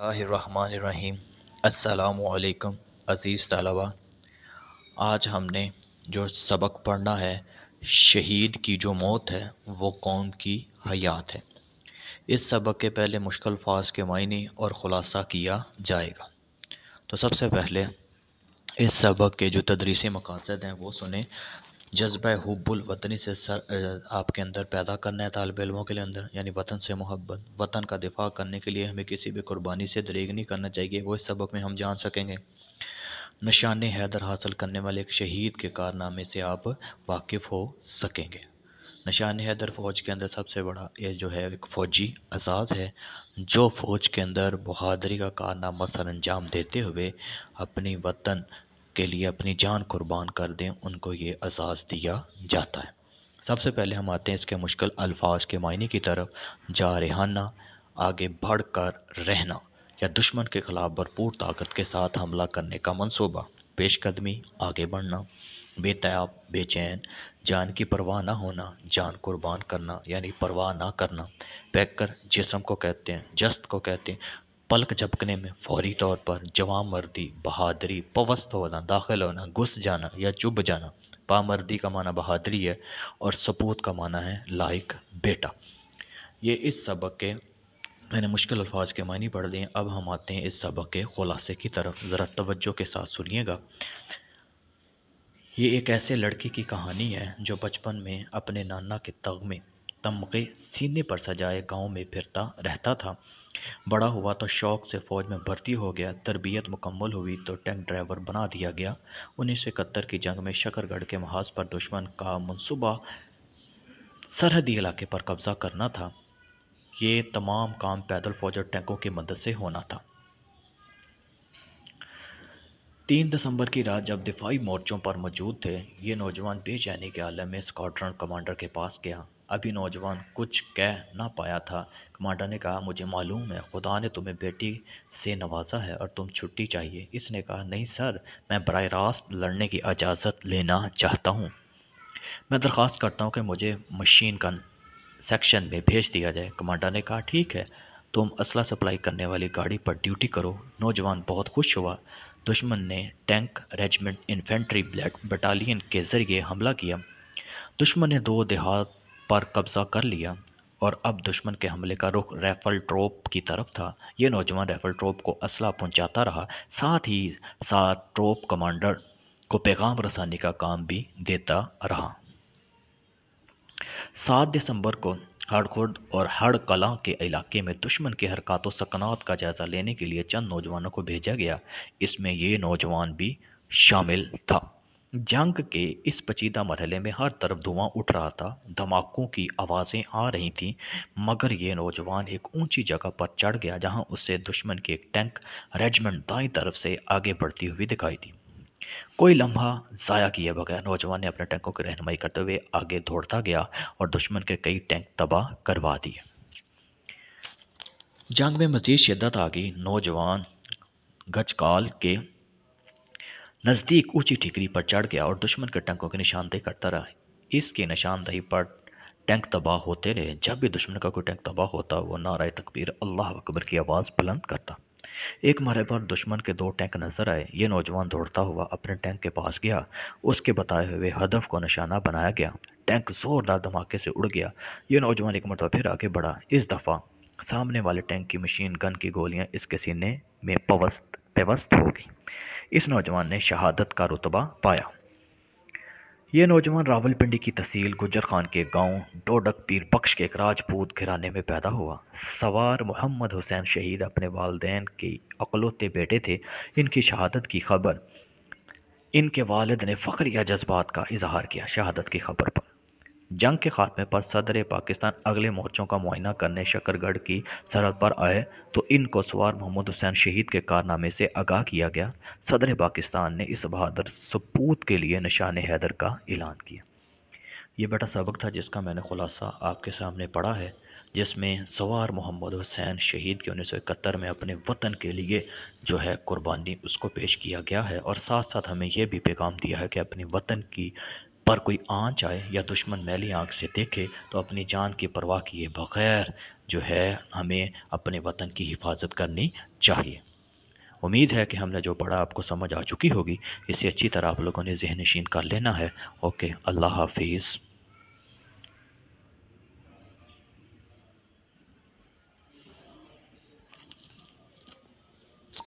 اللہ الرحمن الرحیم۔ السلام علیکم عزیز طلبہ، آج ہم نے جو سبق پڑھنا ہے، شہید کی جو موت ہے وہ قوم کی حیات ہے۔ اس سبق کے پہلے مشکل الفاظ کے معنی اور خلاصہ کیا جائے گا۔ تو سب سے پہلے اس سبق کے جو تدریسی مقاصد ہیں وہ سنیں۔ جذبہ حب الوطنی سے آپ کے اندر پیدا کرنا ہے طالب علموں کے اندر، یعنی وطن سے محبت، وطن کا دفاع کرنے کے لیے ہمیں کسی بھی قربانی سے دریغ نہیں کرنا چاہیے، وہ اس سبق میں ہم جان سکیں گے۔ نشان حیدر حاصل کرنے والے ایک شہید کے کارنامے سے آپ واقف ہو سکیں گے۔ نشان حیدر فوج کے اندر سب سے بڑا یہ جو ہے ایک فوجی اعزاز ہے، جو فوج کے اندر بہادری کا کارنامہ سر انجام دیتے ہوئے اپنی وطن کے لیے اپنی جان قربان کر دیں، ان کو یہ اعزاز دیا جاتا ہے۔ سب سے پہلے ہم آتے ہیں اس کے مشکل الفاظ کے معنی کی طرف۔ جارحانہ، آگے بڑھ کر رہنا یا دشمن کے خلاف بھرپور طاقت کے ساتھ حملہ کرنے کا منصوبہ۔ پیش قدمی، آگے بڑھنا۔ بے تاب، بے چین، جان کی پرواہ نہ ہونا، جان قربان کرنا یعنی پرواہ نہ کرنا۔ پیکر، جسم کو کہتے ہیں، جست کو کہتے ہیں، پلک جھپکنے میں فوری طور پر۔ جوان مردی، بہادری، پوست ہونا، داخل ہونا، گھس جانا یا چب جانا۔ پامردی کا معنی بہادری ہے اور سپوت کا معنی ہے لائق بیٹا۔ یہ اس سبق کے میں نے مشکل الفاظ کے معنی پڑھ لیے، اب ہم آتے ہیں اس سبق کے خلاصے کی طرف، ذرا توجہ کے ساتھ سنیے گا۔ یہ ایک ایسے لڑکے کی کہانی ہے جو بچپن میں اپنے نانا کے تمغے سینے پر سجائے گاؤں میں پھرتا رہتا تھا۔ بڑا ہوا تو شوق سے فوج میں بھرتی ہو گیا، تربیت مکمل ہوئی تو ٹینک ڈرائیور بنا دیا گیا۔ 1971 کی جنگ میں شکر گڑھ کے محاذ پر دشمن کا منصوبہ سرحدی علاقے پر قبضہ کرنا تھا۔ یہ تمام کام پیدل فوج اور ٹینکوں کی مدد سے ہونا تھا۔ 3 دسمبر کی رات جب دفاعی مورچوں پر موجود تھے، یہ نوجوان بے چینی کے عالم میں اسکواڈرن کمانڈر کے پاس گیا۔ ابھی نوجوان کچھ کہہ نہ پایا تھا، کمانڈر نے کہا، مجھے معلوم ہے خدا نے تمہیں بیٹی سے نوازا ہے اور تم چھٹی چاہیے۔ اس نے کہا، نہیں سر، میں براہ راست لڑنے کی اجازت لینا چاہتا ہوں۔ میں درخواست کرتا ہوں کہ مجھے مشین گن سیکشن میں بھیج دیا جائے۔ کمانڈر نے کہا، ٹھیک ہے، تم اسلحہ سپلائی کرنے والی گاڑی پر ڈیوٹی کرو۔ نوجوان بہت خوش ہوا۔ دشمن نے ٹینک ریجمنٹ انفینٹری بٹالین کے ذریعے حملہ کیا۔ دشمن نے 2 دیہات پر قبضہ کر لیا اور اب دشمن کے حملے کا رخ ریفل ٹروپ کی طرف تھا۔ یہ نوجوان ریفل ٹروپ کو اسلحہ پہنچاتا رہا، ساتھ ہی ساتھ ٹروپ کمانڈر کو پیغام رسانی کا کام بھی دیتا رہا۔ 7 دسمبر کو ہڑخورد اور ہڑ کلاں کے علاقے میں دشمن کے حرکات و سکنات کا جائزہ لینے کے لیے چند نوجوانوں کو بھیجا گیا، اس میں یہ نوجوان بھی شامل تھا۔ جنگ کے اس پیچیدہ مرحلے میں ہر طرف دھواں اٹھ رہا تھا، دھماکوں کی آوازیں آ رہی تھیں، مگر یہ نوجوان ایک اونچی جگہ پر چڑھ گیا جہاں اسے دشمن کی ایک ٹینک ریجمنٹ دائیں طرف سے آگے بڑھتی ہوئی دکھائی دی۔ کوئی لمحہ ضائع کیے بغیر نوجوان نے اپنے ٹینکوں کی رہنمائی کرتے ہوئے آگے دوڑتا گیا اور دشمن کے کئی ٹینک تباہ کروا دیے۔ جنگ میں مزید شدت آ گئی۔ نوجوان گجکال کے نزدیک اونچی ٹھیکری پر چڑھ گیا اور دشمن کے ٹینکوں کی نشاندہی کرتا رہا۔ اس کی نشاندہی پر ٹینک تباہ ہوتے رہے۔ جب بھی دشمن کا کوئی ٹینک تباہ ہوتا، وہ نعرہ تکبیر اللہ اکبر کی آواز بلند کرتا۔ ایک مرحلے پر دشمن کے 2 ٹینک نظر آئے۔ یہ نوجوان دوڑتا ہوا اپنے ٹینک کے پاس گیا، اس کے بتائے ہوئے ہدف کو نشانہ بنایا گیا۔ ٹینک زوردار دھماکے سے اڑ گیا۔ یہ نوجوان ایک مرتبہ پھر آگے بڑھا، اس دفعہ سامنے والے ٹینک کی مشین گن کی گولیاں اس کے سینے میں پیوست ہو گئی۔ اس نوجوان نے شہادت کا رتبہ پایا۔ یہ نوجوان راولپنڈی کی تحصیل گجر خان کے گاؤں ڈوڈک پیر بخش کے ایک راجپوت گھرانے میں پیدا ہوا۔ سوار محمد حسین شہید اپنے والدین کے اکلوتے بیٹے تھے۔ ان کی شہادت کی خبر ان کے والد نے فخریہ جذبات کا اظہار کیا۔ شہادت کی خبر پر جنگ کے خاتمے پر صدر پاکستان اگلے مورچوں کا معائنہ کرنے شکر گڑھ کی سرحد پر آئے تو ان کو سوار محمد حسین شہید کے کارنامے سے آگاہ کیا گیا۔ صدر پاکستان نے اس بہادر سپوت کے لیے نشان حیدر کا اعلان کیا۔ یہ بیٹا سبق تھا جس کا میں نے خلاصہ آپ کے سامنے پڑھا ہے، جس میں سوار محمد حسین شہید کے 1971 میں اپنے وطن کے لیے جو ہے قربانی اس کو پیش کیا گیا ہے، اور ساتھ ساتھ ہمیں یہ بھی پیغام دیا ہے کہ اپنے وطن کی پر کوئی آنچ آئے یا دشمن میلی آنکھ سے دیکھے تو اپنی جان کی پرواہ کیے بغیر جو ہے ہمیں اپنے وطن کی حفاظت کرنی چاہیے۔ امید ہے کہ ہم نے جو پڑھا آپ کو سمجھ آ چکی ہوگی، اسے اچھی طرح آپ لوگوں نے ذہن نشین کر لینا ہے۔ اوکے، اللہ حافظ۔